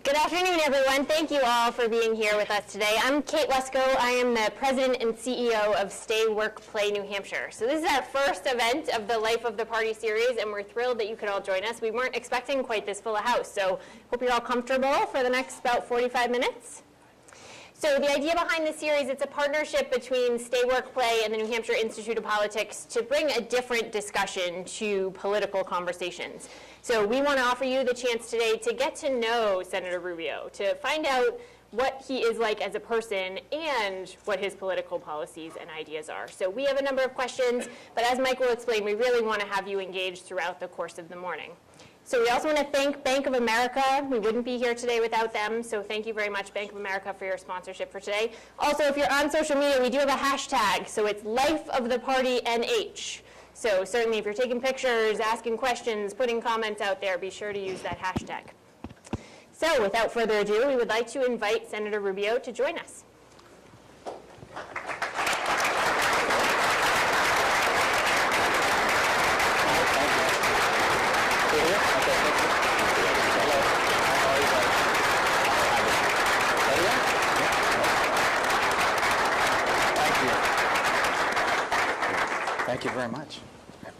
Good afternoon, everyone. Thank you all for being here with us today. I'm Kate Lesko. I am the president and CEO of Stay, Work, Play New Hampshire. So this is our first event of the Life of the Party series, and we're thrilled that you could all join us. We weren't expecting quite this full a house, so hope you're all comfortable for the next about 45 minutes. So the idea behind this series, it's a partnership between Stay, Work, Play and the New Hampshire Institute of Politics to bring a different discussion to political conversations. So we want to offer you the chance today to get to know Senator Rubio, to find out what he is like as a person and what his political policies and ideas are. So we have a number of questions, but as Mike will explain, we really want to have you engaged throughout the course of the morning. So we also want to thank Bank of America. We wouldn't be here today without them, so thank you very much, Bank of America, for your sponsorship for today. Also, if you're on social media, we do have a hashtag, so it's LifeOfThePartyNH. So certainly if you're taking pictures, asking questions, putting comments out there, be sure to use that hashtag. So without further ado, we would like to invite Senator Rubio to join us. Thank you very much.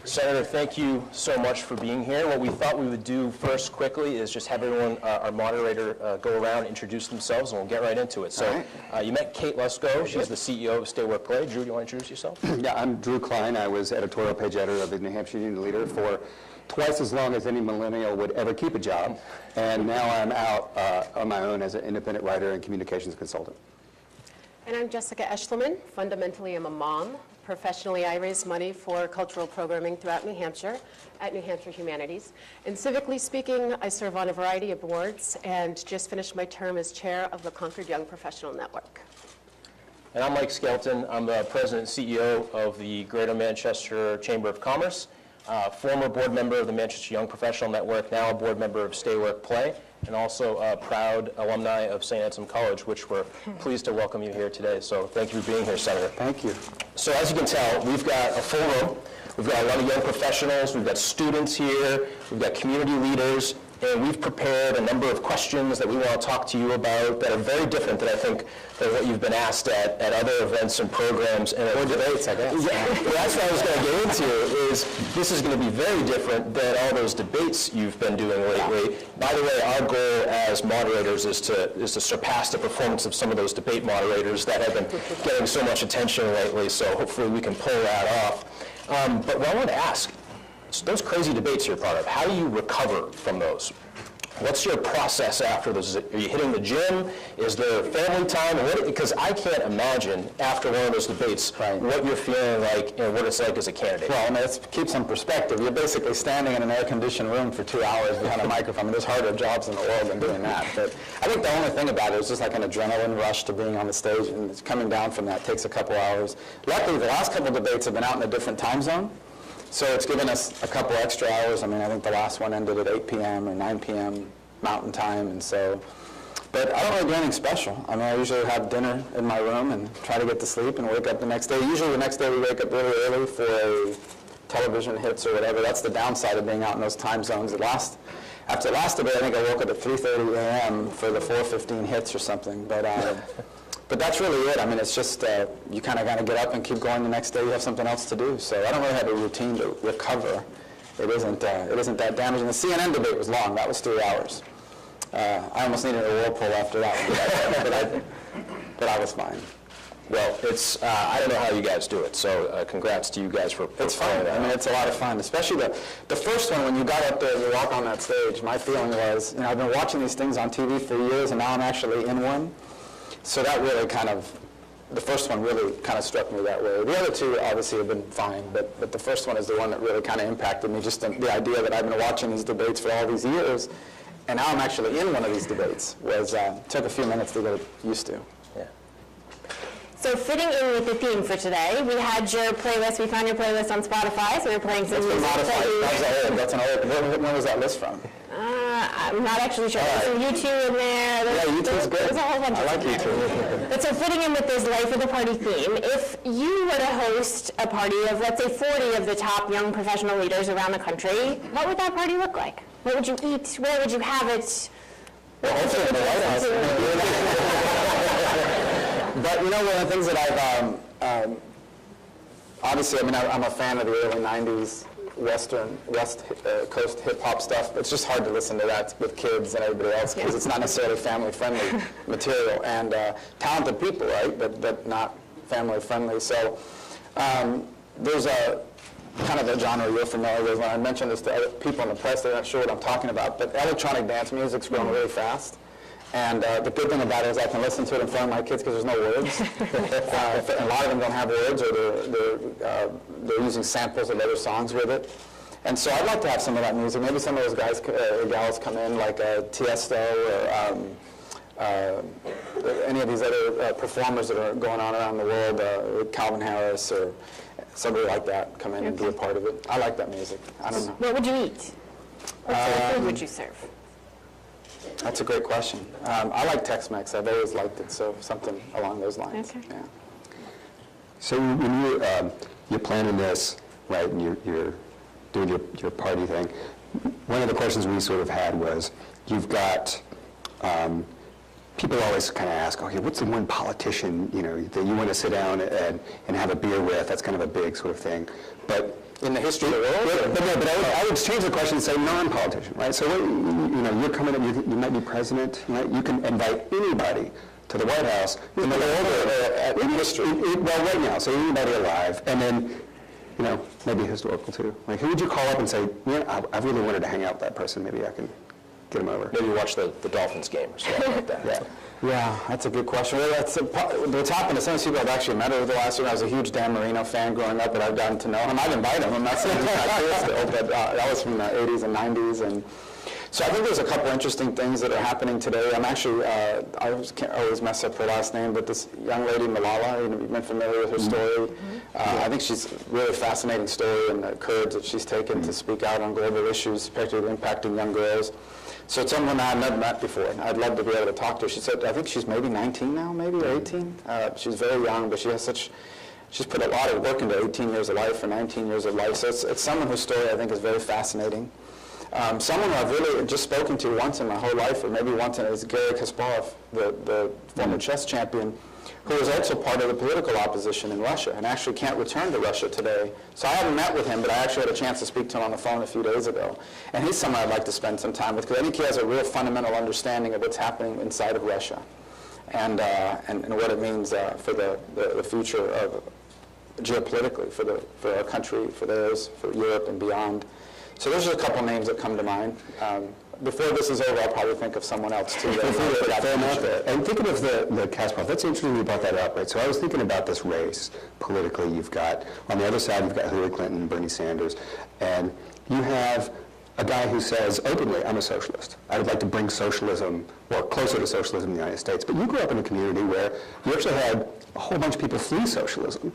Senator, thank you so much for being here. What we thought we would do first quickly is just have everyone, our moderator, go around, introduce themselves, and we'll get right into it. So you met Kate Lesko. She's the CEO of Stay, Work, Play. Drew, do you want to introduce yourself? Yeah, I'm Drew Klein. I was editorial page editor of the New Hampshire Union Leader for twice as long as any millennial would ever keep a job. And now I'm out on my own as an independent writer and communications consultant. And I'm Jessica Eschleman. Fundamentally, I'm a mom. Professionally, I raise money for cultural programming throughout New Hampshire at New Hampshire Humanities. And civically speaking, I serve on a variety of boards and just finished my term as chair of the Concord Young Professional Network. And I'm Mike Skelton. I'm the president and CEO of the Greater Manchester Chamber of Commerce, former board member of the Manchester Young Professional Network, now a board member of Stay, Work, Play, and also a proud alumni of St. Anselm College, which we're pleased to welcome you here today. So thank you for being here, Senator. Thank you. So as you can tell, we've got a full room. We've got a lot of young professionals. We've got students here. We've got community leaders. And we've prepared a number of questions that we want to talk to you about that are very different than I think than what you've been asked at other events and programs. And or debates, I guess. Yeah, that's what I was going to get into, is this is going to be very different than all those debates you've been doing lately. By the way, our goal as moderators is to surpass the performance of some of those debate moderators that have been getting so much attention lately, so hopefully we can pull that off. But what I want to ask, so those crazy debates you're part of, how do you recover from those? What's your process after those? Are you hitting the gym? Is there family time? Because I can't imagine after one of those debates what you're feeling like and what it's like as a candidate. Well, I mean, let's keep some perspective. You're basically standing in an air-conditioned room for 2 hours behind a microphone. I mean, there's harder jobs in the world than doing that. But I think the only thing about it is just like an adrenaline rush to being on the stage, and coming down from that takes a couple hours. Luckily, the last couple debates have been out in a different time zone. So it's given us a couple extra hours. I mean, I think the last one ended at 8 p.m. or 9 p.m. Mountain Time, and so, but I don't really do anything special. I mean, I usually have dinner in my room and try to get to sleep and wake up the next day. Usually the next day we wake up really early for a television hits or whatever. That's the downside of being out in those time zones. After the last debate, I think I woke up at 3:30 a.m. for the 4:15 hits or something, but that's really it. I mean, it's just you kind of got to get up and keep going the next day. You have something else to do. So I don't really have a routine to recover. It isn't that damaging. The CNN debate was long. That was 3 hours. I almost needed a whirlpool after that one, but I was fine. Well, it's I don't know how you guys do it. So congrats to you guys for it's fun. I mean, it's a lot of fun, especially the first one when you got up there and you walk on that stage. My feeling was, I've been watching these things on TV for years, and now I'm actually in one. So that really the first one really kind of struck me that way. The other two obviously have been fine, but the first one is the one that really kind of impacted me, just the idea that I've been watching these debates for all these years, and now I'm actually in one of these debates, took a few minutes to get used to. Yeah. So fitting in with the theme for today, we had your playlist, we found your playlist on Spotify, so we're playing some music. That's an old, when was that list from? I'm not actually sure. There's some U2 in there. Yeah, U2's good. There's a whole bunch I like U2. But so fitting in with this Life of the Party theme, if you were to host a party of, let's say, 40 of the top young professional leaders around the country, what would that party look like? What would you eat? Where would you have it? Well, hopefully in the White House. But you know, one of the things that I've, obviously, I mean, I'm a fan of the early 90s West Coast hip-hop stuff. It's just hard to listen to that with kids and everybody else because it's not necessarily family-friendly material. And talented people, right, but not family-friendly. So there's a kind of a genre you're familiar with. When I mention this to other people in the press, they're not sure what I'm talking about. But electronic dance music's growing really fast. And the good thing about it is I can listen to it in front of my kids because there's no words. A lot of them don't have words, or they're using samples of other songs with it. And so I'd like to have some of that music. Maybe some of those guys or gals come in, like Tiesto or any of these other performers that are going on around the world, Calvin Harris or somebody like that, come in and be a part of it. I like that music. I don't know. What would you eat? What sort of food would you serve? That's a great question. I like Tex-Mex. I've always liked it, so something along those lines. Okay. Yeah. So when you're planning this, right, and you're doing your party thing, one of the questions we sort of had was, you've got, people always kind of ask, okay, what's the one politician, you know, that you want to sit down and have a beer with? That's kind of a big sort of thing. But In the history of the world? But I would change the question and say non-politician, right? So, you know, you're coming in, you might be president, right? You can invite anybody to the White House in the world in history. Well, right now, so anybody alive, and then, you know, maybe historical too. Like, who would you call up and say, yeah, I really wanted to hang out with that person, maybe I can get him over? Maybe watch the Dolphins game or something like that. Yeah. Yeah, that's a good question. Well, what's happened to some of these people I've actually met over the last year. I was a huge Dan Marino fan growing up, but I've gotten to know him. I've invited him. I'm not saying he's not here still, but that was from the 80s and 90s. And so I think there's a couple interesting things that are happening today. I'm actually, I can't always mess up her last name, but this young lady, Malala, you've been familiar with her story. I think she's a really fascinating story, and the courage that she's taken to speak out on global issues, particularly impacting young girls. So it's someone I've never met before. I'd love to be able to talk to her. She said, I think she's maybe 19 now, maybe, or 18. She's very young, but she has she's put a lot of work into 18 years of life or 19 years of life. So it's someone whose story I think is very fascinating. Someone who I've really just spoken to once in my whole life, or maybe once, is Garry Kasparov, the former chess champion, who is also part of the political opposition in Russia and actually can't return to Russia today. So I haven't met with him, but I actually had a chance to speak to him on the phone a few days ago. And he's someone I'd like to spend some time with, because I think he has a real fundamental understanding of what's happening inside of Russia and what it means for the future of geopolitically, for our country, for theirs, for Europe and beyond. So those are a couple names that come to mind. Before this is over, I'll probably think of someone else too. Fair enough. And thinking of the Kasparov, that's interesting you brought that up, right? So I was thinking about this race politically. You've got, on the other side, you've got Hillary Clinton, Bernie Sanders, and you have a guy who says openly, I'm a socialist. I would like to bring socialism, or closer to socialism in the United States. But you grew up in a community where you actually had a whole bunch of people flee socialism.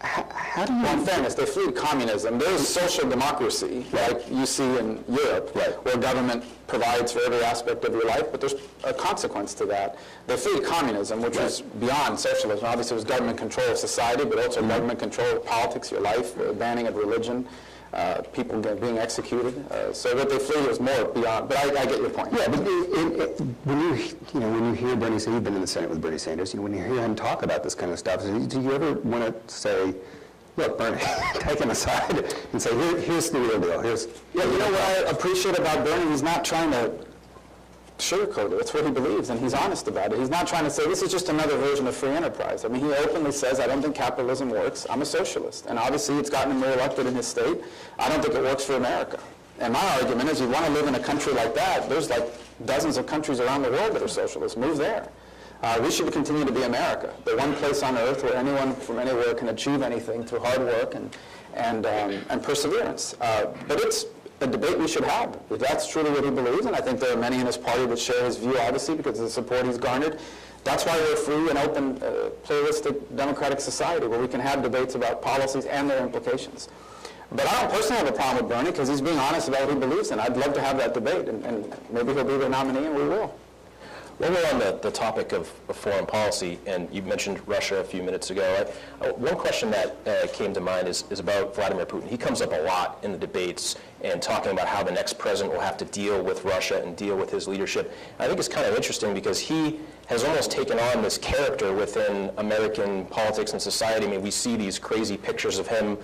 How do you... Well, in fairness, they fled communism. There's social democracy, like you see in Europe, where government provides for every aspect of your life, but there's a consequence to that. They fled communism, which was beyond socialism. Obviously, it was government control of society, but also government control of politics, your life, banning of religion, people being executed. So what they fled was more beyond, but I get your point. Yeah, but when you hear Bernie Sanders, you've been in the Senate with Bernie Sanders, when you hear him talk about this kind of stuff, do you ever want to say, look, Bernie, take him aside and say, here's the real deal. Yeah, you know what I appreciate about Bernie? He's not trying to sugarcoat it. That's what he believes, and he's honest about it. He's not trying to say, this is just another version of free enterprise. I mean, he openly says, I don't think capitalism works. I'm a socialist. And obviously, it's gotten him reelected in his state. I don't think it works for America. And my argument is, you want to live in a country like that, there's like dozens of countries around the world that are socialist. Move there. We should continue to be America, the one place on earth where anyone from anywhere can achieve anything through hard work and perseverance. But it's a debate we should have, if that's truly what he believes, and I think there are many in his party that share his view, obviously, because of the support he's garnered. That's why we're a free and open, pluralistic, democratic society where we can have debates about policies and their implications. But I don't personally have a problem with Bernie because he's being honest about what he believes in. I'd love to have that debate, and maybe he'll be the nominee, and we will. Well, we're on the topic of foreign policy, and you mentioned Russia a few minutes ago. One question that came to mind is about Vladimir Putin. He comes up a lot in the debates, and talking about how the next president will have to deal with Russia and deal with his leadership. And I think it's kind of interesting because he has almost taken on this character within American politics and society. I mean, we see these crazy pictures of him,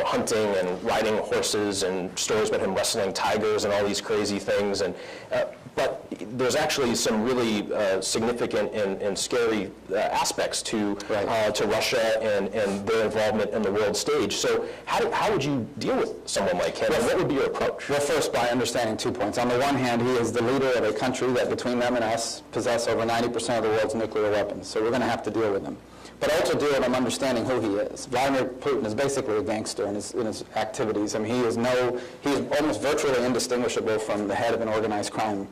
hunting and riding horses, and stories about him wrestling tigers and all these crazy things. And but there's actually some really significant and scary aspects to Russia and their involvement in the world stage. So how would you deal with someone like him? And what would be your approach? Well, first, by understanding 2 points. On the one hand, he is the leader of a country that, between them and us, possess over 90% of the world's nuclear weapons. So we're going to have to deal with him. But also deal with him understanding who he is. Vladimir Putin is basically a gangster in his activities. I mean, he is almost virtually indistinguishable from the head of an organized crime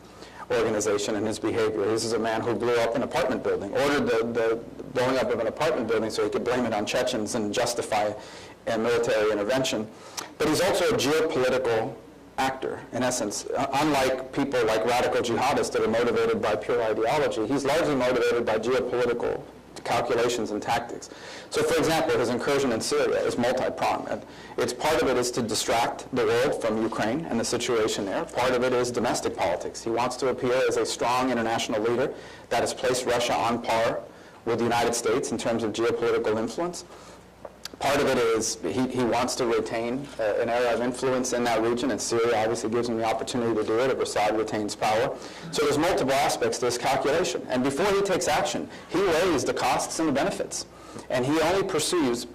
organization in his behavior. This is a man who blew up an apartment building, ordered the blowing up of an apartment building so he could blame it on Chechens and justify a military intervention. But he's also a geopolitical actor, in essence. Unlike people like radical jihadists that are motivated by pure ideology, he's largely motivated by geopolitical calculations and tactics. So, for example, his incursion in Syria is multi-pronged. Part of it is to distract the world from Ukraine and the situation there. Part of it is domestic politics. He wants to appear as a strong international leader that has placed Russia on par with the United States in terms of geopolitical influence. Part of it is he wants to retain an area of influence in that region, and Syria obviously gives him the opportunity to do it if Assad retains power. So there's multiple aspects to this calculation. And before he takes action, he weighs the costs and the benefits. And he only proceeds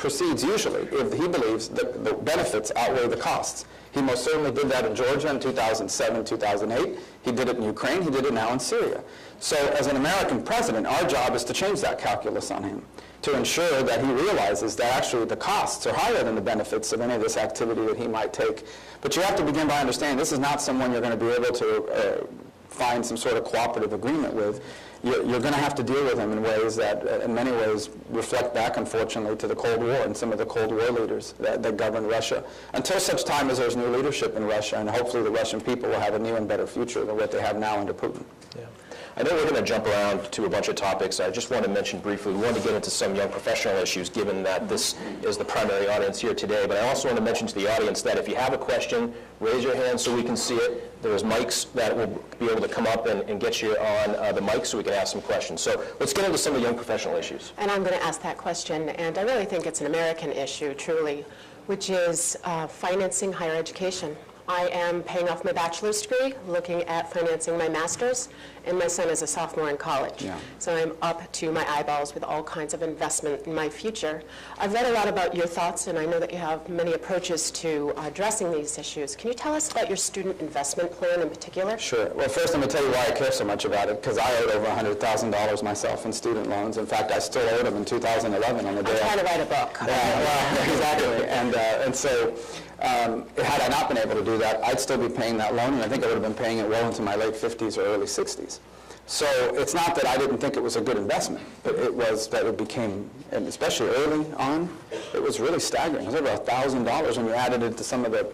usually if he believes that the benefits outweigh the costs. He most certainly did that in Georgia in 2007, 2008. He did it in Ukraine. He did it now in Syria. So as an American president, our job is to change that calculus on him, to ensure that he realizes that actually the costs are higher than the benefits of any of this activity that he might take. But you have to begin by understanding this is not someone you're going to be able to find some sort of cooperative agreement with. You're going to have to deal with him in ways that, in many ways, reflect back, unfortunately, to the Cold War and some of the Cold War leaders that govern Russia, until such time as there's new leadership in Russia, and hopefully the Russian people will have a new and better future than what they have now under Putin. Yeah. I know we're going to jump around to a bunch of topics. I just want to mention briefly, we want to get into some young professional issues, given that this is the primary audience here today. But I also want to mention to the audience that if you have a question, raise your hand so we can see it. There's mics that will be able to come up and get you on the mic so we can ask some questions. So let's get into some of the young professional issues. And I'm going to ask that question, and I really think it's an American issue, truly, which is financing higher education. I am paying off my bachelor's degree, looking at financing my master's, and my son is a sophomore in college. Yeah. So I'm up to my eyeballs with all kinds of investment in my future. I've read a lot about your thoughts, and I know that you have many approaches to addressing these issues. Can you tell us about your student investment plan in particular? Sure. Well, first, let me tell you why I care so much about it, because I owed over $100,000 myself in student loans. In fact, I still owed them in 2011 on the day. I'm trying to write a book. Yeah, well, exactly. And so had I not been able to do that, I'd still be paying that loan, and I think I would have been paying it well into my late 50s or early 60s. So it's not that I didn't think it was a good investment, but it was that it became, and especially early on, it was really staggering. It was over $1,000 when you added it to some of the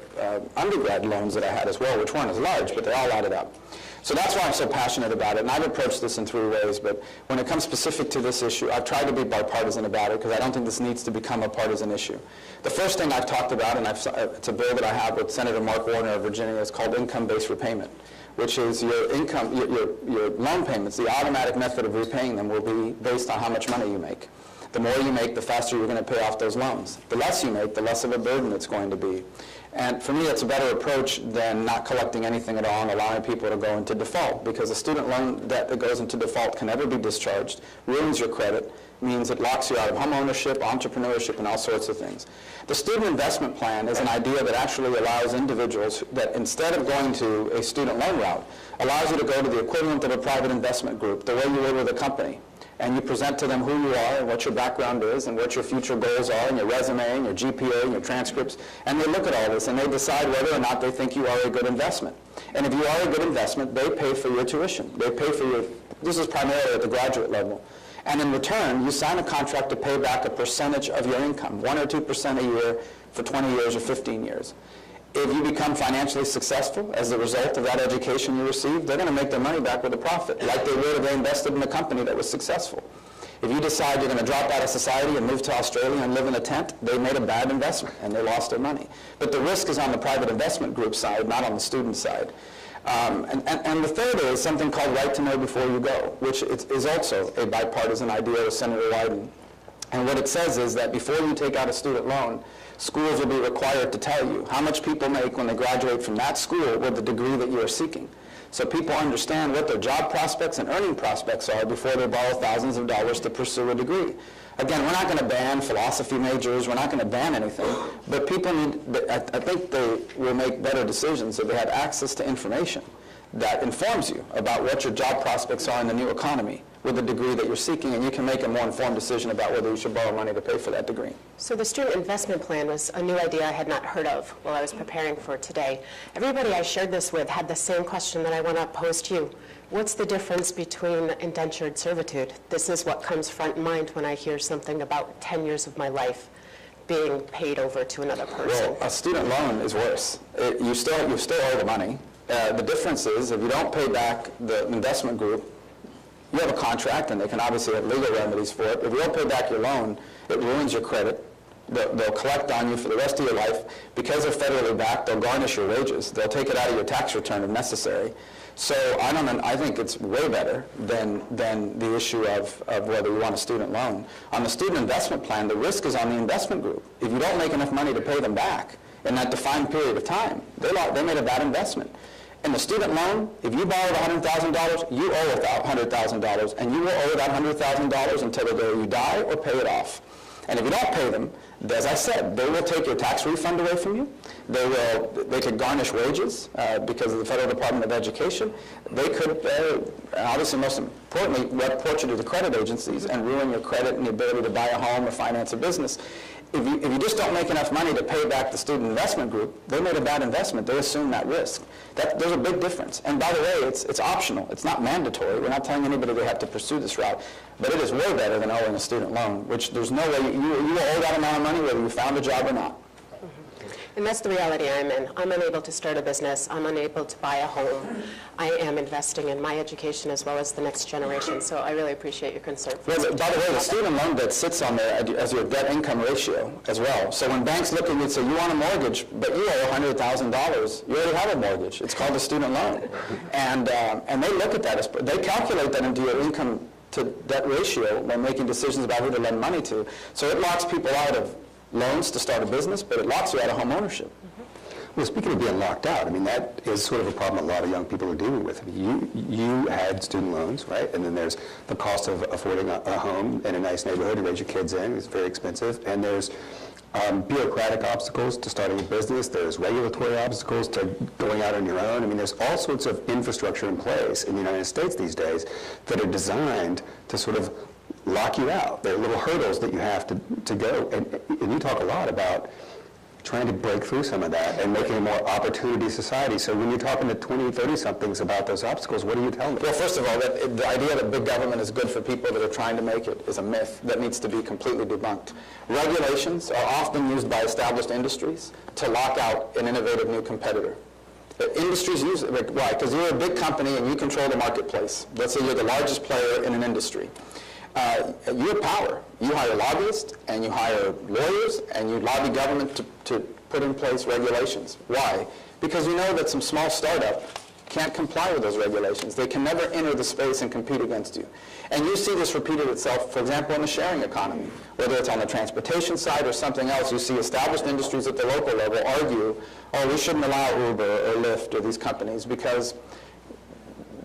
undergrad loans that I had as well, which weren't as large, but they all added up. So that's why I'm so passionate about it, and I've approached this in 3 ways, but when it comes specific to this issue, I've tried to be bipartisan about it because I don't think this needs to become a partisan issue. The first thing I've talked about, and it's a bill that I have with Senator Mark Warner of Virginia, is called income-based repayment, which is your income, your loan payments, the automatic method of repaying them will be based on how much money you make. The more you make, the faster you're going to pay off those loans. The less you make, the less of a burden it's going to be. And for me, it's a better approach than not collecting anything at all and allowing people to go into default, because a student loan debt that goes into default can never be discharged, ruins your credit, means it locks you out of home ownership, entrepreneurship, and all sorts of things. The student investment plan is an idea that actually allows individuals that, instead of going to a student loan route, allows you to go to the equivalent of a private investment group, the way you would with a company. And you present to them who you are and what your background is and what your future goals are and your resume and your GPA and your transcripts. And they look at all this and they decide whether or not they think you are a good investment. And if you are a good investment, they pay for your tuition. They pay for your, this is primarily at the graduate level. And in return, you sign a contract to pay back a percentage of your income, 1 or 2% a year for 20 years or 15 years. If you become financially successful as a result of that education you received, they're going to make their money back with a profit, like they would if they invested in a company that was successful. If you decide you're going to drop out of society and move to Australia and live in a tent, they made a bad investment and they lost their money. But the risk is on the private investment group side, not on the student side. And the third is something called right to know before you go, which is also a bipartisan idea with Senator Wyden. And what it says is that before you take out a student loan, schools will be required to tell you how much people make when they graduate from that school with the degree that you are seeking. So people understand what their job prospects and earning prospects are before they borrow thousands of dollars to pursue a degree. Again, we're not going to ban philosophy majors, we're not going to ban anything, but people I think they will make better decisions if they have access to information that informs you about what your job prospects are in the new economy with the degree that you're seeking, and you can make a more informed decision about whether you should borrow money to pay for that degree. So the student investment plan was a new idea I had not heard of while I was preparing for today. Everybody I shared this with had the same question that I want to pose to you. What's the difference between indentured servitude? This is what comes front in mind when I hear something about 10 years of my life being paid over to another person. Well, a student loan is worse. You still owe the money. The difference is if you don't pay back the investment group, you have a contract, and they can obviously have legal remedies for it. If you don't pay back your loan, it ruins your credit. They'll collect on you for the rest of your life. Because they're federally backed, they'll garnish your wages. They'll take it out of your tax return if necessary. So I think it's way better than the issue of whether you want a student loan. On the student investment plan, the risk is on the investment group. If you don't make enough money to pay them back in that defined period of time, they made a bad investment. In the student loan, if you borrowed $100,000, you owe $100,000, and you will owe that $100,000 until the day you die or pay it off. And if you don't pay them, as I said, they will take your tax refund away from you. They could garnish wages because of the Federal Department of Education. They could, obviously most importantly, report you to the credit agencies and ruin your credit and the ability to buy a home or finance a business. If you just don't make enough money to pay back the student investment group, they made a bad investment. They assume that risk. There's a big difference. And by the way, it's optional. It's not mandatory. We're not telling anybody they have to pursue this route. But it is way better than owing a student loan, which there's no way you will owe that amount of money whether you found a job or not. And that's the reality I'm in. I'm unable to start a business. I'm unable to buy a home. I am investing in my education as well as the next generation. So I really appreciate your concern. By the way, the student loan debt sits on there as your debt-income ratio as well. So when banks look at you and say, you want a mortgage, but you owe $100,000, you already have a mortgage. It's called a student loan. And they look at that, they calculate that into your income to debt ratio when making decisions about who to lend money to. So it locks people out of loans to start a business, but it locks you out of home ownership. Well, speaking of being locked out, I mean, that is sort of a problem a lot of young people are dealing with. I mean, you had student loans, right? And then there's the cost of affording a home in a nice neighborhood to raise your kids in. It's very expensive. And there's bureaucratic obstacles to starting a business. There's regulatory obstacles to going out on your own. I mean, there's all sorts of infrastructure in place in the United States these days that are designed to sort of lock you out. There are little hurdles that you have to go. And you talk a lot about trying to break through some of that and making a more opportunity society. So when you're talking to 20, 30-somethings about those obstacles, what do you tell them? Well, first of all, the idea that big government is good for people that are trying to make it is a myth that needs to be completely debunked. Regulations are often used by established industries to lock out an innovative new competitor. Industries use it. Why? Because you're a big company and you control the marketplace. Let's say you're the largest player in an industry. You have power. You hire lobbyists, and you hire lawyers, and you lobby government to put in place regulations. Why? Because you know that some small startup can't comply with those regulations. They can never enter the space and compete against you. And you see this repeated itself, for example, in the sharing economy. Whether it's on the transportation side or something else, you see established industries at the local level argue, oh, we shouldn't allow Uber or Lyft or these companies because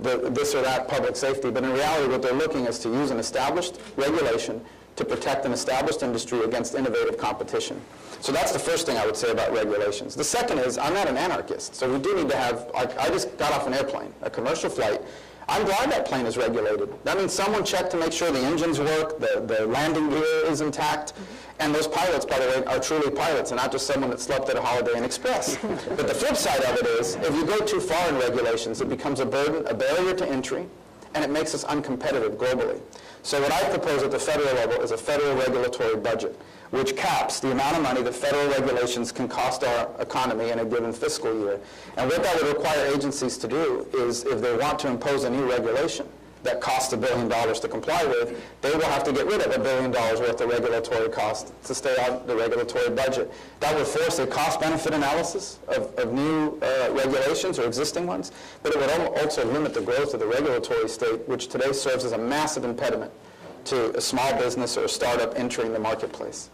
this or that public safety, but in reality what they're looking is to use an established regulation to protect an established industry against innovative competition. So that's the first thing I would say about regulations. The second is, I'm not an anarchist, so we do need to have, I just got off an airplane, a commercial flight. I'm glad that plane is regulated. That means someone checked to make sure the engines work, the landing gear is intact, and those pilots, by the way, are truly pilots and not just someone that slept at a Holiday Inn Express. But the flip side of it is, if you go too far in regulations, it becomes a burden, a barrier to entry, and it makes us uncompetitive globally. So what I propose at the federal level is a federal regulatory budget, which caps the amount of money that federal regulations can cost our economy in a given fiscal year. And what that would require agencies to do is, if they want to impose a new regulation, that costs $1 billion to comply with, they will have to get rid of $1 billion worth of regulatory costs to stay on the regulatory budget. That would force a cost-benefit analysis of new regulations or existing ones, but it would also limit the growth of the regulatory state, which today serves as a massive impediment to a small business or a startup entering the marketplace.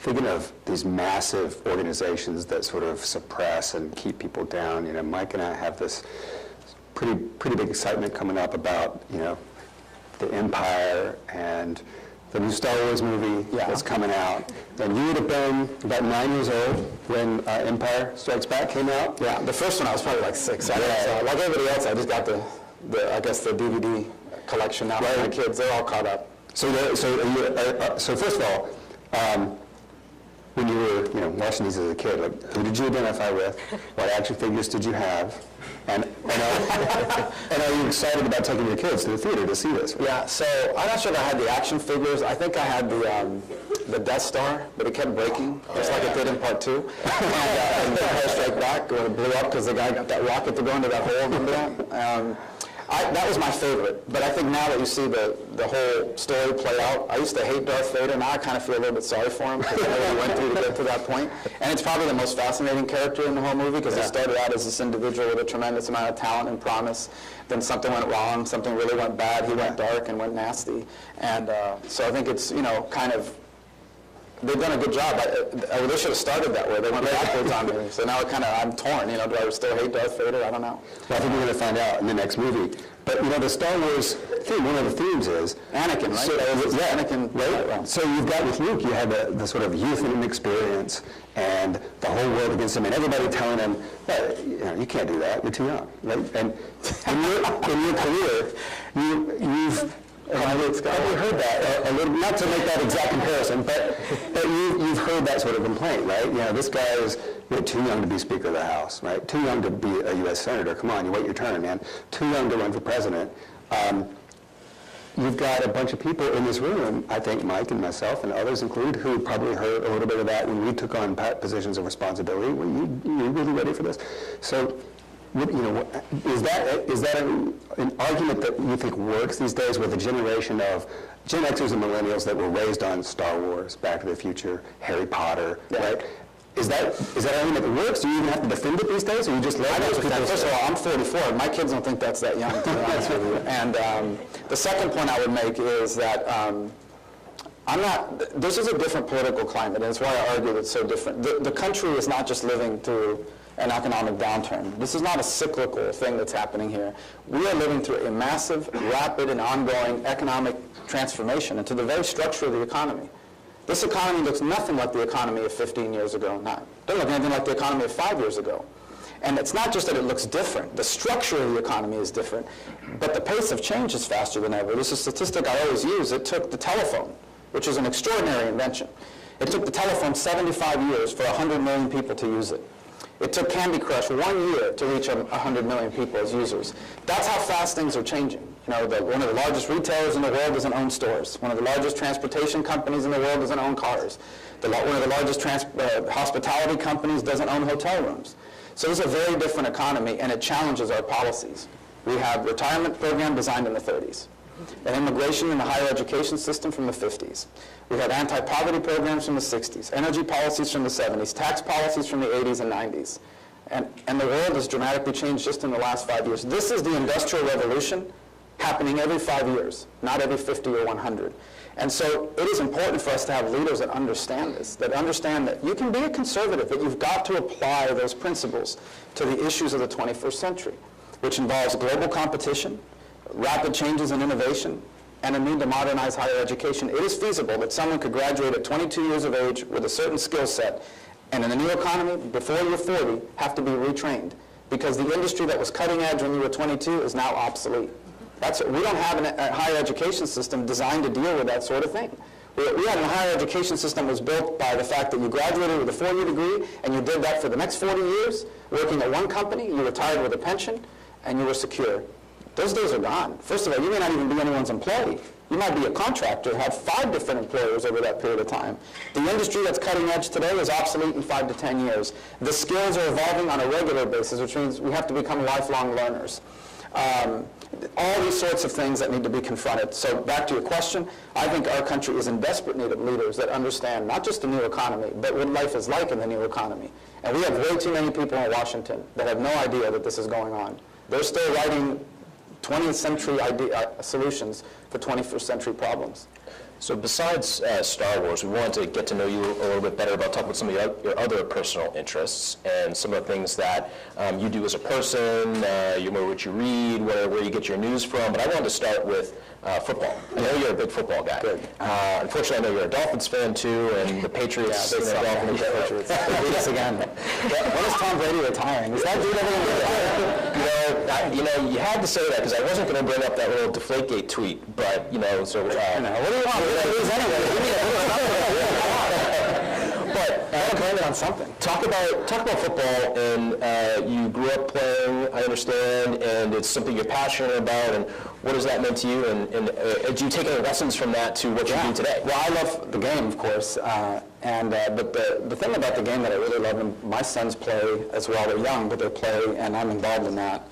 Thinking of these massive organizations that sort of suppress and keep people down, Mike and I have this pretty big excitement coming up about, the Empire and the new Star Wars movie that's coming out. And you would have been about 9 years old when Empire Strikes Back came out. Yeah, the first one I was probably like 6. So like everybody else, I just got the DVD collection now for my kids. They're all caught up. So first of all, when you were watching these as a kid, who did you identify with? What action figures did you have? And are you excited about taking your kids to the theater to see this? Yeah, so I'm not sure if I had the action figures. I think I had the Death Star, but it kept breaking, just like it did in Part 2. And Empire Strike Back, when it blew up because the guy got that rocket to go into that hole, remember that? That was my favorite, but I think now that you see the whole story play out, I used to hate Darth Vader, now I kind of feel a little bit sorry for him because I know what he went through to get to that point. And it's probably the most fascinating character in the whole movie because he started out as this individual with a tremendous amount of talent and promise. Then something went wrong, something really went bad, he went dark and went nasty. And so I think it's, kind of, they've done a good job. They should have started that way. They went backwards on me. So now I'm torn. Do I still hate Darth Vader? I don't know. Well, I think we're going to find out in the next movie. But, the Star Wars theme, one of the themes is Anakin, right? So, Anakin, right? So you've got with Luke, you had the sort of youth and experience and the whole world against him, and everybody telling him, you can't do that. You're too young, right? And in your career, you've probably heard that a little, not to make that exact comparison, but you've heard that sort of complaint, right? This guy is too young to be Speaker of the House, right? Too young to be a U.S. Senator. Come on, you wait your turn, man. Too young to run for president. You've got a bunch of people in this room, I think Mike and myself and others included, who probably heard a little bit of that when we took on positions of responsibility. Were you really ready for this? So, is that an argument that you think works these days with a generation of Gen Xers and millennials that were raised on Star Wars, Back to the Future, Harry Potter, right? Is that an argument that works? Do you even have to defend it these days, or you just let those people? First of all, I'm 44. My kids don't think that's that young, to be honest with you. And the second point I would make is that this is a different political climate, and it's why I argue it's so different. The country is not just living through an economic downturn. This is not a cyclical thing that's happening here. We are living through a massive, rapid, and ongoing economic transformation into the very structure of the economy. This economy looks nothing like the economy of 15 years ago. Doesn't look anything like the economy of 5 years ago. And it's not just that it looks different. The structure of the economy is different, but the pace of change is faster than ever. This is a statistic I always use. It took the telephone, which is an extraordinary invention. It took the telephone 75 years for 100 million people to use it. It took Candy Crush 1 year to reach 100 million people as users. That's how fast things are changing. One of the largest retailers in the world doesn't own stores. One of the largest transportation companies in the world doesn't own cars. One of the largest hospitality companies doesn't own hotel rooms. So this is a very different economy, and it challenges our policies. We have a retirement program designed in the 30s, an immigration and a higher education system from the 50s. We have anti-poverty programs from the 60s, energy policies from the 70s, tax policies from the 80s and 90s. And the world has dramatically changed just in the last 5 years. This is the Industrial Revolution happening every 5 years, not every 50 or 100. And so it is important for us to have leaders that understand this, that understand that you can be a conservative, but you've got to apply those principles to the issues of the 21st century, which involves global competition, rapid changes in innovation, and a need to modernize higher education. It is feasible that someone could graduate at 22 years of age with a certain skill set, and in the new economy, before you're 40, have to be retrained, because the industry that was cutting edge when you were 22 is now obsolete. We don't have a higher education system designed to deal with that sort of thing. We had a higher education system that was built by the fact that you graduated with a 4-year degree, and you did that for the next 40 years, working at one company, you retired with a pension, and you were secure. Those days are gone. First of all, you may not even be anyone's employee. You might be a contractor, have 5 different employers over that period of time. The industry that's cutting edge today is obsolete in 5 to 10 years. The skills are evolving on a regular basis, which means we have to become lifelong learners. All these sorts of things that need to be confronted. So back to your question, I think our country is in desperate need of leaders that understand not just the new economy, but what life is like in the new economy. And we have way too many people in Washington that have no idea that this is going on. They're still writing 20th century solutions for 21st century problems. So besides Star Wars, we wanted to get to know you a little bit better about talking about some of your other personal interests and some of the things that you do as a person, what you read, where you get your news from. But I wanted to start with football. I know you're a big football guy. Good. Unfortunately, I know you're a Dolphins fan too, and the Patriots. Yeah, they suck. Patriots. They beat us again. When is Tom Brady retiring? Is that dude ever You had to say that because I wasn't going to bring up that little Deflategate tweet, but so. What do you want? But I gotta blame it on something. Talk about football, and you grew up playing, I understand, and it's something you're passionate about, and what has that meant to you, and do you take any lessons from that to what you do today? Well, I love the game, of course, but the thing about the game that I really love, and my sons play as well, they're young, but they play, and I'm involved in that.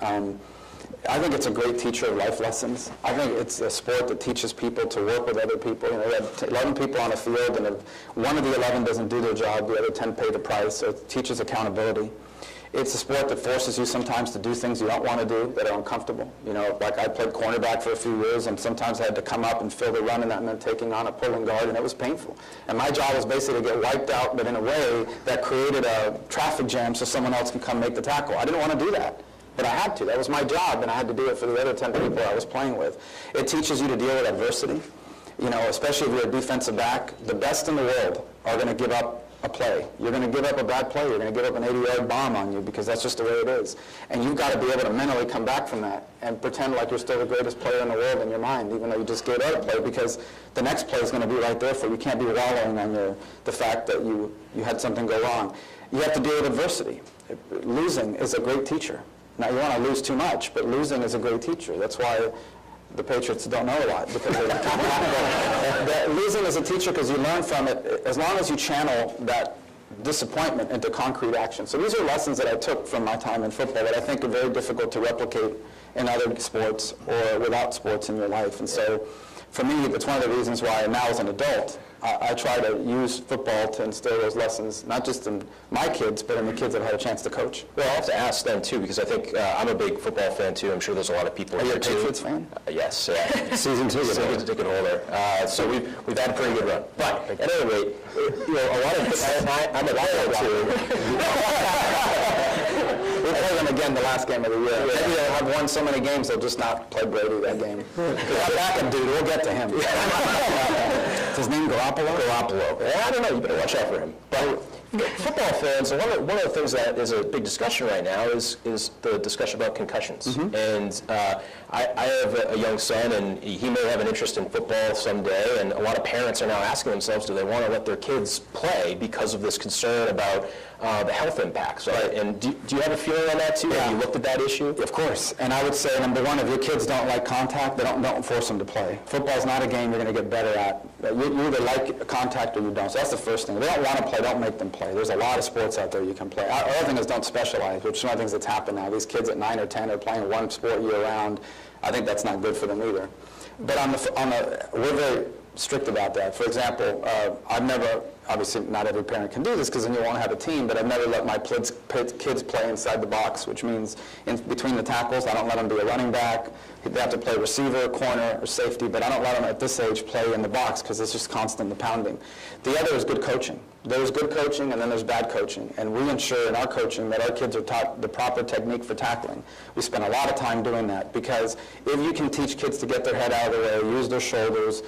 I think it's a great teacher of life lessons. I think it's a sport that teaches people to work with other people. You have 11 people on a field, and if one of the 11 doesn't do their job, the other 10 pay the price. So it teaches accountability. It's a sport that forces you sometimes to do things you don't want to do that are uncomfortable. Like I played cornerback for a few years, and sometimes I had to come up and fill the run, and that meant taking on a pulling guard, and it was painful. And my job was basically to get wiped out, but in a way that created a traffic jam so someone else can come make the tackle. I didn't want to do that. But I had to. That was my job, and I had to do it for the other 10 people I was playing with. It teaches you to deal with adversity, especially if you're a defensive back. The best in the world are going to give up a play. You're going to give up a bad play. You're going to give up an 80-yard bomb on you because that's just the way it is. And you've got to be able to mentally come back from that and pretend like you're still the greatest player in the world in your mind, even though you just gave out a play, because the next play is going to be right there for you. You can't be wallowing on the fact that you had something go wrong. You have to deal with adversity. Losing is a great teacher. Now, you want to lose too much, but losing is a great teacher. That's why the Patriots don't know a lot, because losing is a teacher because you learn from it as long as you channel that disappointment into concrete action. So these are lessons that I took from my time in football that I think are very difficult to replicate in other sports or without sports in your life. And so for me, it's one of the reasons why now as an adult, I try to use football to instill those lessons, not just in my kids, but in the kids that I had a chance to coach. Well, I'll have to ask them, too, because I think I'm a big football fan, too. I'm sure there's a lot of people Are you here, a too. Patriots fan? Yes. Season ticket holder. So we've had a pretty good run. But at any rate, a lot of I'm a player, too. We'll play them again the last game of the year. Maybe they'll have won so many games they'll just not play Brady that game. That backup dude, we'll get to him. Is his name Garoppolo? Garoppolo. I don't know. You better watch out for him. But football fans, one of the things that is a big discussion right now is the discussion about concussions. Mm-hmm. And I have a young son, and he may have an interest in football someday, and a lot of parents are now asking themselves, do they want to let their kids play because of this concern about the health impacts, right? And do you have a feeling on that, too? Yeah. Have you looked at that issue? Of course. And I would say, number one, if your kids don't like contact, don't force them to play. Football's not a game you're going to get better at. You either like contact or you don't. So that's the first thing. If they don't want to play, don't make them play. There's a lot of sports out there you can play. Our other thing is don't specialize, which is one of the things that's happened now. These kids at 9 or 10 are playing one sport year-round. I think that's not good for them either. But we're very strict about that. For example, I've never, obviously not every parent can do this because then you won't have a team, but I've never let my kids play inside the box, which means in between the tackles, I don't let them be a running back. They have to play receiver, corner, or safety, but I don't let them at this age play in the box because it's just constant the pounding. The other is good coaching. There's good coaching and then there's bad coaching, and we ensure in our coaching that our kids are taught the proper technique for tackling. We spend a lot of time doing that because if you can teach kids to get their head out of the way, use their shoulders,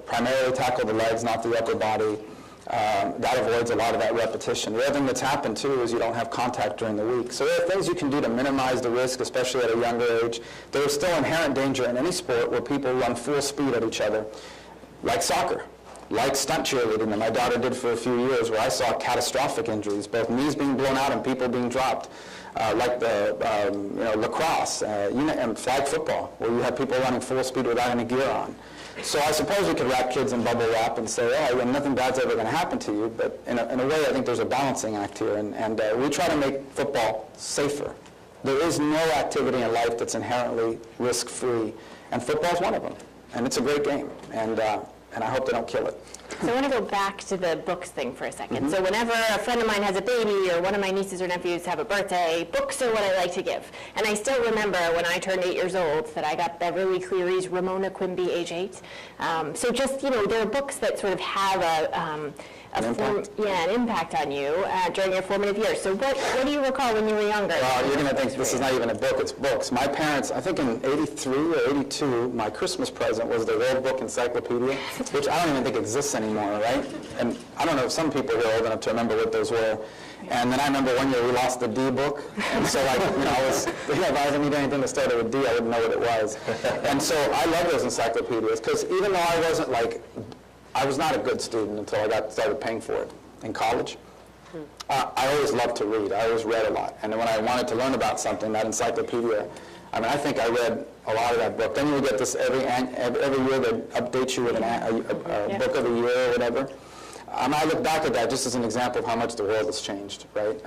primarily tackle the legs, not the upper body, that avoids a lot of that repetition. The other thing that's happened, too, is you don't have contact during the week. So there are things you can do to minimize the risk, especially at a younger age. There is still inherent danger in any sport where people run full speed at each other, like soccer, like stunt cheerleading that my daughter did for a few years, where I saw catastrophic injuries, both knees being blown out and people being dropped, like the lacrosse, and flag football, where you have people running full speed without any gear on. So I suppose we could wrap kids in bubble wrap and say, nothing bad's ever going to happen to you. But in a way, I think there's a balancing act here. And we try to make football safer There is no activity in life that's inherently risk-free, and football is one of them. And it's a great game, and I hope they don't kill it. So I want to go back to the books thing for a second. So whenever a friend of mine has a baby or one of my nieces or nephews have a birthday, books are what I like to give. And I still remember when I turned 8 years old that I got Beverly Cleary's Ramona Quimby, age 8. So just, there are books that sort of have an impact on you during your formative years. So what do you recall when you were younger? Well, you're going to think this is not even a book, it's books. My parents, I think in 83 or 82, my Christmas present was the World Book Encyclopedia, which I don't even think exists anymore, right? And I don't know if some people here are old enough to remember what those were. And then I remember one year we lost the D book, and so if I didn't need anything that started with D, I wouldn't know what it was. And so I love those encyclopedias, because even though I was not a good student until I started paying for it in college. I always loved to read. I always read a lot. And when I wanted to learn about something, that encyclopedia, I think I read a lot of that book. Then you get this every year they update you with a book of the year or whatever. I look back at that just as an example of how much the world has changed, right?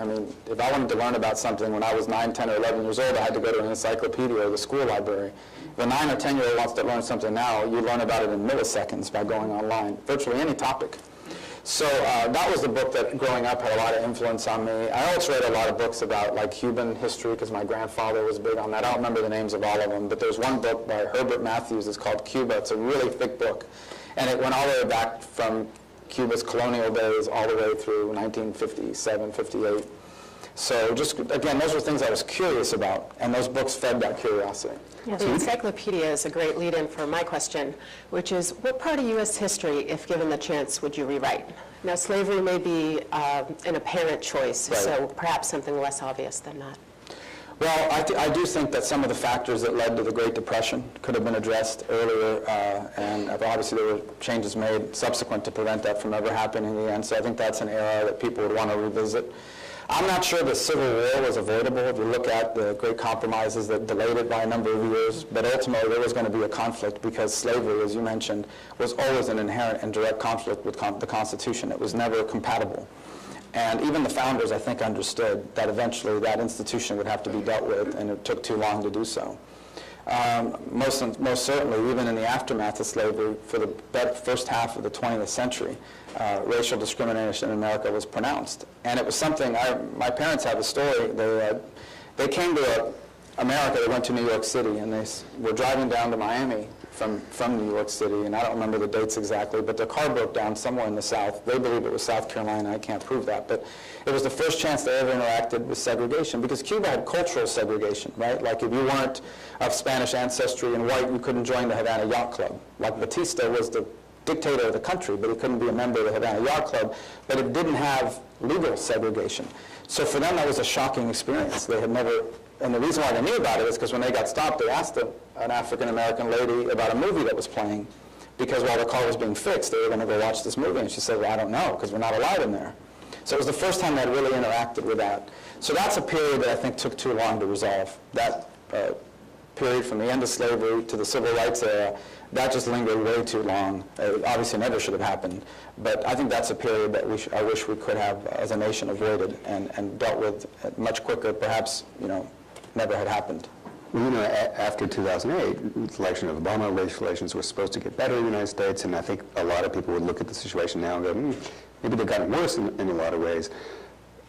If I wanted to learn about something when I was 9, 10, or 11 years old, I had to go to an encyclopedia or the school library. If a 9 or 10-year-old wants to learn something now, you learn about it in milliseconds by going online, virtually any topic. So that was the book that, growing up, had a lot of influence on me. I also read a lot of books about Cuban history, because my grandfather was big on that. I don't remember the names of all of them, but there's one book by Herbert Matthews. It's called Cuba. It's a really thick book, and it went all the way back from Cuba's colonial days all the way through 1957, 58. So just, again, those were things I was curious about, and those books fed that curiosity. Yeah, the encyclopedia is a great lead-in for my question, which is, what part of U.S. history, if given the chance, would you rewrite? Now, slavery may be an apparent choice, right. So perhaps something less obvious than that. Well, I do think that some of the factors that led to the Great Depression could have been addressed earlier, and obviously there were changes made subsequent to prevent that from ever happening in the end, so I think that's an era that people would want to revisit. I'm not sure the Civil War was avoidable if you look at the great compromises that delayed it by a number of years, but ultimately there was going to be a conflict because slavery, as you mentioned, was always an inherent and direct conflict with the Constitution. It was never compatible. And even the founders, I think, understood that eventually that institution would have to be dealt with, and it took too long to do so. Most certainly, even in the aftermath of slavery, for the first half of the 20th century, racial discrimination in America was pronounced. And it was something, my parents have a story. They came to America, they went to New York City, and they were driving down to Miami from New York City, and I don't remember the dates exactly, but their car broke down somewhere in the South. They believe it was South Carolina. I can't prove that, but it was the first chance they ever interacted with segregation, because Cuba had cultural segregation, right? Like if you weren't of Spanish ancestry and white, you couldn't join the Havana Yacht Club. Like Batista was the dictator of the country, but he couldn't be a member of the Havana Yacht Club, but it didn't have legal segregation. So for them, that was a shocking experience. They had never. And the reason why they knew about it is because when they got stopped, they asked an African-American lady about a movie that was playing, because while the car was being fixed, they were going to go watch this movie. And she said, well, I don't know, because we're not allowed in there. So it was the first time they'd really interacted with that. So that's a period that I think took too long to resolve. That period from the end of slavery to the civil rights era, that just lingered way too long. It obviously never should have happened. But I think that's a period that I wish we could have, as a nation, avoided and dealt with much quicker, perhaps, never had happened. Well, after 2008, the election of Obama, race relations were supposed to get better in the United States, and I think a lot of people would look at the situation now and go, maybe they've gotten worse in a lot of ways.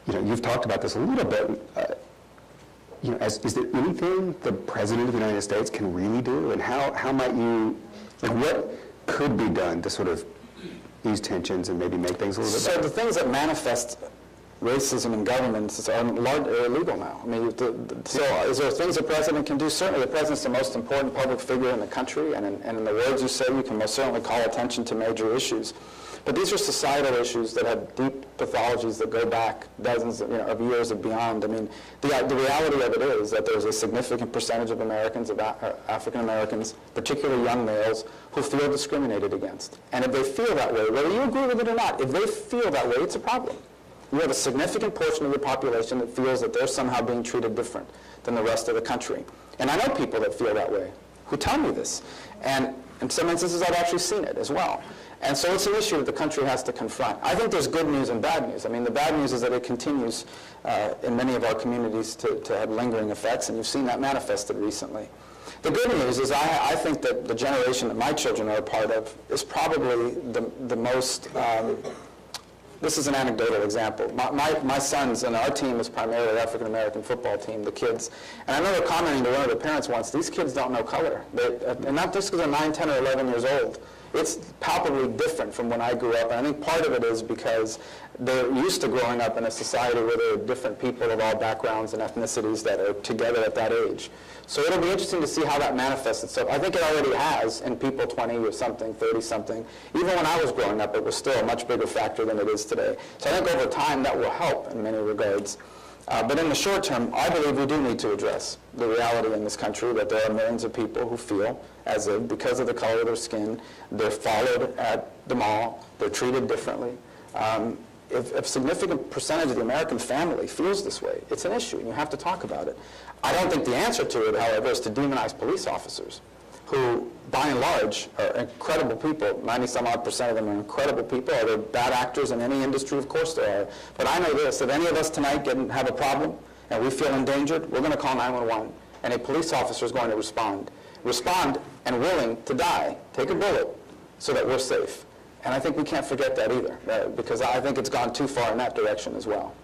You've talked about this a little bit. Is there anything the President of the United States can really do, and how might you, what could be done to sort of ease tensions and maybe make things a little bit better? So the things that manifest racism in governments are illegal now. So is there things the president can do? Certainly the president's the most important public figure in the country, and in the words you say, you can most certainly call attention to major issues. But these are societal issues that have deep pathologies that go back dozens of years and beyond. The reality of it is that there's a significant percentage of Americans, of African Americans, particularly young males, who feel discriminated against. And if they feel that way, whether you agree with it or not, if they feel that way, it's a problem. You have a significant portion of the population that feels that they're somehow being treated different than the rest of the country. And I know people that feel that way, who tell me this. And in some instances, I've actually seen it as well. And so it's an issue that the country has to confront. I think there's good news and bad news. I mean, the bad news is that it continues in many of our communities to have lingering effects, and you've seen that manifested recently. The good news is I think that the generation that my children are a part of is probably the most, this is an anecdotal example. My sons, and our team is primarily an African-American football team, the kids. And I remember commenting to one of the parents once, these kids don't know color. And not just because they're 9, 10, or 11 years old. It's palpably different from when I grew up. And I think part of it is because they're used to growing up in a society where there are different people of all backgrounds and ethnicities that are together at that age. So it'll be interesting to see how that manifests itself. I think it already has in people 20 or something, 30 something. Even when I was growing up, it was still a much bigger factor than it is today. So I think over time that will help in many regards. But in the short term, I believe we do need to address the reality in this country that there are millions of people who feel as if, because of the color of their skin, they're followed at the mall, they're treated differently. If a significant percentage of the American family feels this way, it's an issue, and you have to talk about it. I don't think the answer to it, however, is to demonize police officers, who, by and large, are incredible people. 90-some-odd% of them are incredible people. Are there bad actors in any industry? Of course there are. But I know this, if any of us tonight have a problem and we feel endangered, we're going to call 911, and a police officer is going to respond and willing to die, take a bullet, so that we're safe. And I think we can't forget that either, because I think it's gone too far in that direction as well.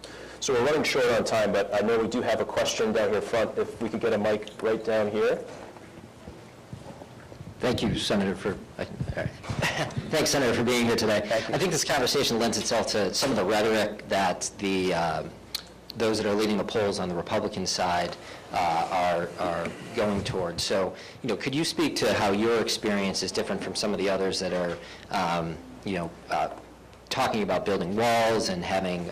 So we're running short on time, but I know we do have a question down here front. If we could get a mic right down here. Thank you, Senator, thanks, Senator, for being here today. I think this conversation lends itself to some of the rhetoric that those that are leading the polls on the Republican side are going towards. So, could you speak to how your experience is different from some of the others that are, talking about building walls and having,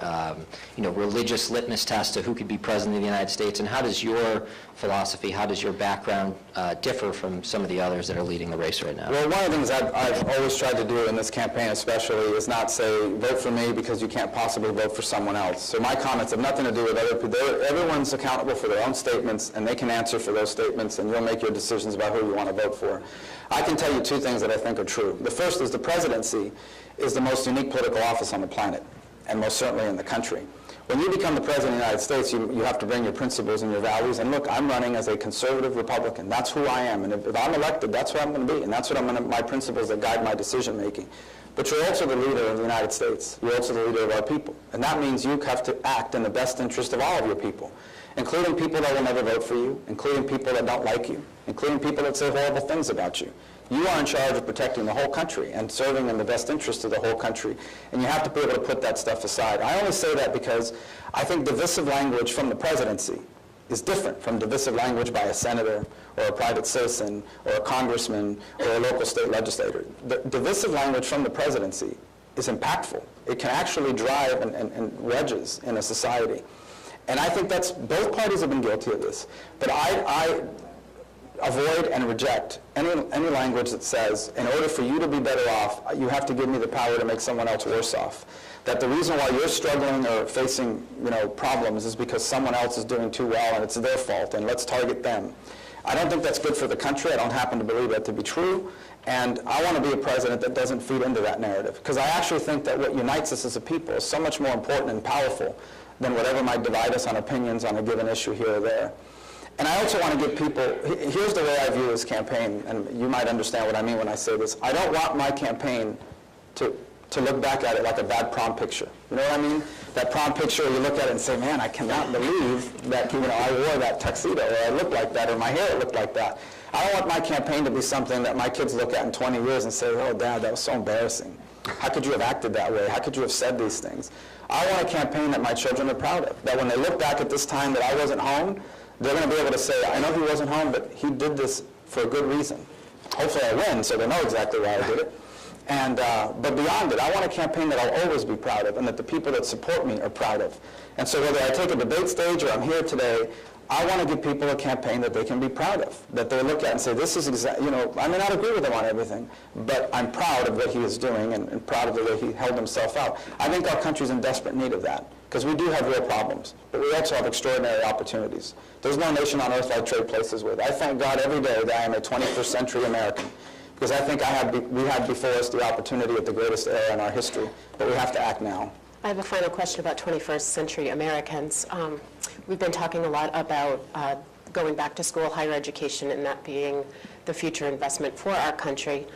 religious litmus tests to who could be president of the United States, and how does your philosophy, how does your background differ from some of the others that are leading the race right now? Well, one of the things I've always tried to do in this campaign especially is not say, vote for me because you can't possibly vote for someone else. So my comments have nothing to do with other people. Everyone's accountable for their own statements, and they can answer for those statements, and you'll make your decisions about who you want to vote for. I can tell you two things that I think are true. The first is the presidency is the most unique political office on the planet, and most certainly in the country. When you become the President of the United States, you have to bring your principles and your values. And look, I'm running as a conservative Republican. That's who I am. And if I'm elected, that's what I'm going to be. And that's what my principles that guide my decision making. But you're also the leader of the United States. You're also the leader of our people. And that means you have to act in the best interest of all of your people, including people that will never vote for you, including people that don't like you, including people that say horrible things about you. You are in charge of protecting the whole country and serving in the best interest of the whole country, and you have to be able to put that stuff aside. I only say that because I think divisive language from the presidency is different from divisive language by a senator or a private citizen or a congressman or a local state legislator. The divisive language from the presidency is impactful. It can actually drive and wedges in a society. And I think both parties have been guilty of this. But I avoid and reject any language that says, in order for you to be better off, you have to give me the power to make someone else worse off. That the reason why you're struggling or facing problems is because someone else is doing too well and it's their fault, and let's target them. I don't think that's good for the country. I don't happen to believe that to be true. And I want to be a president that doesn't feed into that narrative. Because I actually think that what unites us as a people is so much more important and powerful than whatever might divide us on opinions on a given issue here or there. And I also want to give people, here's the way I view this campaign, and you might understand what I mean when I say this. I don't want my campaign to look back at it like a bad prom picture. You know what I mean? That prom picture, you look at it and say, man, I cannot believe that I wore that tuxedo, or I look like that, or my hair looked like that. I don't want my campaign to be something that my kids look at in 20 years and say, oh, Dad, that was so embarrassing. How could you have acted that way? How could you have said these things? I want a campaign that my children are proud of, that when they look back at this time that I wasn't home, they're going to be able to say, I know he wasn't home, but he did this for a good reason. Hopefully I win, so they know exactly why I did it. And but beyond it, I want a campaign that I'll always be proud of and that the people that support me are proud of. And so whether I take a debate stage or I'm here today, I want to give people a campaign that they can be proud of, that they look at and say, this is exactly, I may not agree with him on everything, but I'm proud of what he is doing and proud of the way he held himself out. I think our country's in desperate need of that, because we do have real problems, but we also have extraordinary opportunities. There's no nation on earth I trade places with. I thank God every day that I am a 21st century American, Because I think we had before us the opportunity at the greatest era in our history, but we have to act now. I have a final question about 21st century Americans. We've been talking a lot about going back to school, higher education, and that being the future investment for our country.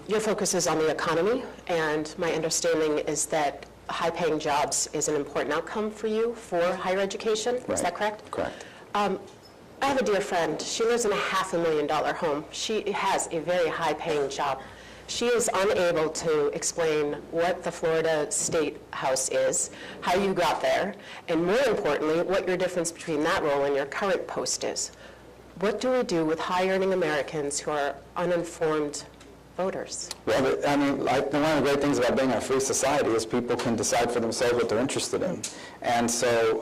Your focus is on the economy, and my understanding is that high-paying jobs is an important outcome for you for higher education. Is that correct? Correct. I have a dear friend. She lives in a $500,000 home. She has a very high-paying job. She is unable to explain what the Florida State House is, how you got there, and more importantly, what your difference between that role and your current post is. What do we do with high-earning Americans who are uninformed voters? Well, I mean, one of the great things about being a free society is people can decide for themselves what they're interested in. And so,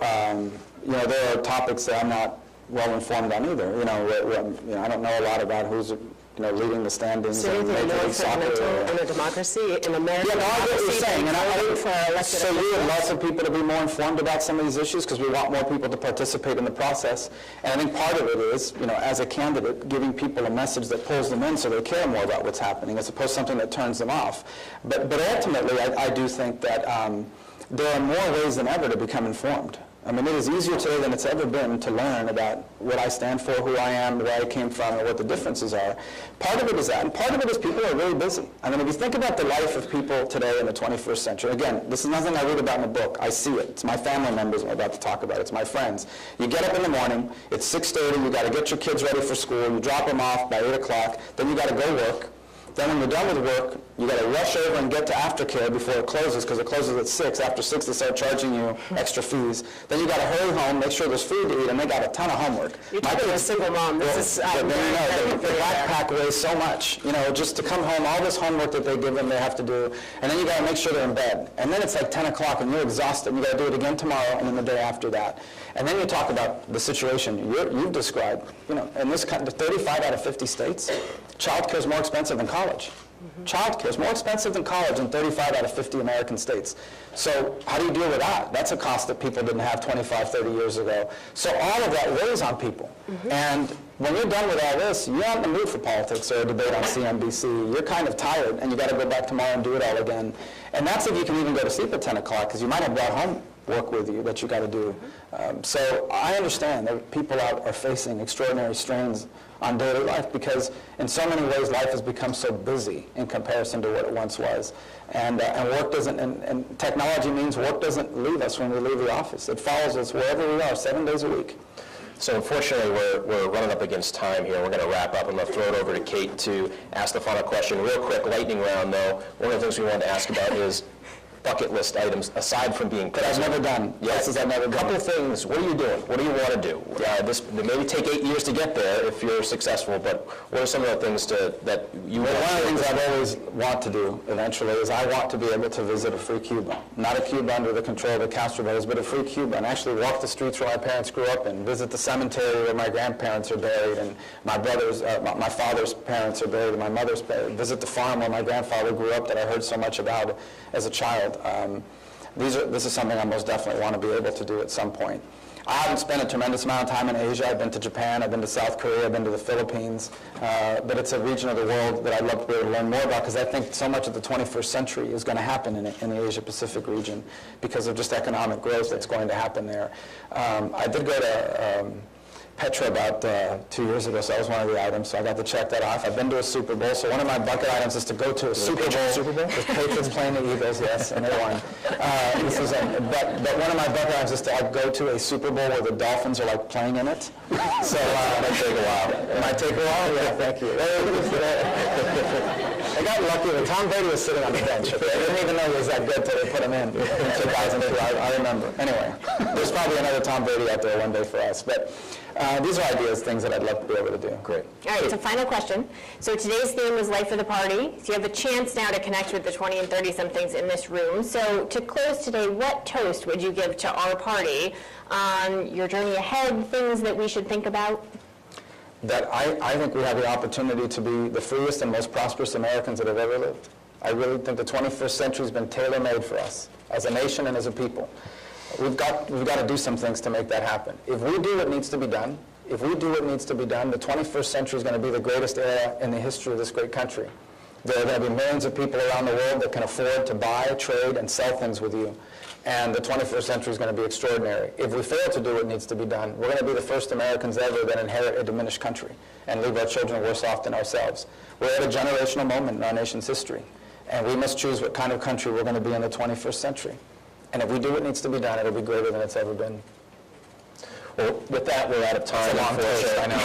there are topics that I'm not well informed on either. I don't know a lot about who's leading the standings. So you think more fundamental in a democracy, in America? Yeah, no, I get what you're saying. And so we have lots of people to be more informed about some of these issues because we want more people to participate in the process. And I think part of it is, as a candidate, giving people a message that pulls them in so they care more about what's happening as opposed to something that turns them off. But ultimately, I do think that there are more ways than ever to become informed. I mean, it is easier today than it's ever been to learn about what I stand for, who I am, where I came from, and what the differences are. Part of it is that, and part of it is people are really busy. I mean, if you think about the life of people today in the 21st century, again, this is nothing I read about in a book. I see it. It's my family members I'm about to talk about. It's my friends. You get up in the morning, it's 6:30, you got to get your kids ready for school, you drop them off by 8 o'clock, then you got to go work. Then when you're done with work, you got to rush over and get to aftercare before it closes, because it closes at 6. After 6, they start charging you extra fees. Then you got to hurry home, make sure there's food to eat, and they got a ton of homework. You're talking to a single mom. The backpack weighs so much. Just to come home, all this homework that they give them, they have to do, and then you got to make sure they're in bed. And then it's like 10 o'clock, and you're exhausted, and you got to do it again tomorrow, and then the day after that. And then you talk about the situation you've described. In this country, 35 out of 50 states, child care is more expensive than college. Child care is more expensive than college in 35 out of 50 American states. So how do you deal with that? That's a cost that people didn't have 25, 30 years ago. So all of that weighs on people. And when you're done with all this, you're not in the mood for politics or a debate on CNBC. You're kind of tired, and you got to go back tomorrow and do it all again. And that's if you can even go to sleep at 10 o'clock, because you might have brought home work with you that you got to do. So I understand that people out are facing extraordinary strains on daily life because in so many ways life has become so busy in comparison to what it once was. And work doesn't, and technology means work doesn't leave us when we leave the office. It follows us wherever we are, 7 days a week. So unfortunately, we're running up against time here. We're going to wrap up. I'm going to throw it over to Kate to ask the final question. Real quick, lightning round, though. One of the things we wanted to ask about is bucket list items, aside from being president. I've never done. Yes, I've never done. A couple of things. What are you doing? What do you want to do? This maybe take 8 years to get there if you're successful, but what are some of the things that you want to do? One of the things I've always want to do eventually is I want to be able to visit a free Cuba. Not a Cuba under the control of the Castro brothers, but a free Cuba, and actually walk the streets where my parents grew up and visit the cemetery where my grandparents are buried, and my father's parents are buried, and my mother's buried. Visit the farm where my grandfather grew up that I heard so much about as a child. This is something I most definitely want to be able to do at some point. I haven't spent a tremendous amount of time in Asia. I've been to Japan, I've been to South Korea, I've been to the Philippines, but it's a region of the world that I'd love to be able to learn more about because I think so much of the 21st century is going to happen in the Asia-Pacific region because of just economic growth that's going to happen there. I did go to Petra about 2 years ago, so that was one of the items, so I got to check that off. I've been to a Super Bowl, so one of my bucket items is to go to a Super Bowl. The Patriots playing the Eagles, yes, and they won. But one of my bucket items is to go to a Super Bowl where the Dolphins are playing in it. So it might take a while. It might take a while? Yeah, thank you. I got lucky when Tom Brady was sitting on the bench. Okay? I didn't even know he was that good until they put him in 2002. I remember. Anyway, there's probably another Tom Brady out there one day for us. But these are ideas, things that I'd love to be able to do. Great. All right, so final question. So today's theme was Life of the Party. So you have a chance now to connect with the 20 and 30-somethings in this room. So to close today, what toast would you give to our party on your journey ahead, things that we should think about? That I think we have the opportunity to be the freest and most prosperous Americans that have ever lived. I really think the 21st century has been tailor-made for us as a nation and as a people. We've got to do some things to make that happen. If we do what needs to be done, If we do what needs to be done, the 21st century is going to be the greatest era in the history of this great country. There are going to be millions of people around the world that can afford to buy, trade, and sell things with you. And the 21st century is going to be extraordinary. If we fail to do what needs to be done, we're going to be the first Americans ever that inherit a diminished country and leave our children worse off than ourselves. We're at a generational moment in our nation's history, and we must choose what kind of country we're going to be in the 21st century. And if we do what needs to be done, it'll be greater than it's ever been. Well, with that, we're out of time. It's a long toast, I know.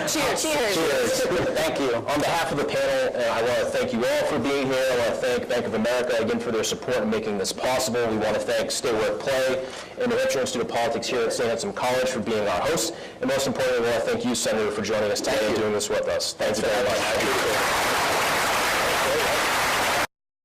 Cheers. Cheers. Thank you. On behalf of the panel, I want to thank you all for being here. I want to thank Bank of America again for their support in making this possible. We want to thank Stay Work Play and New Hampshire Institute of Politics here at St. Anselm College for being our hosts. And most importantly, we want to thank you, Senator, for joining us today and doing this with us. Thank you very much.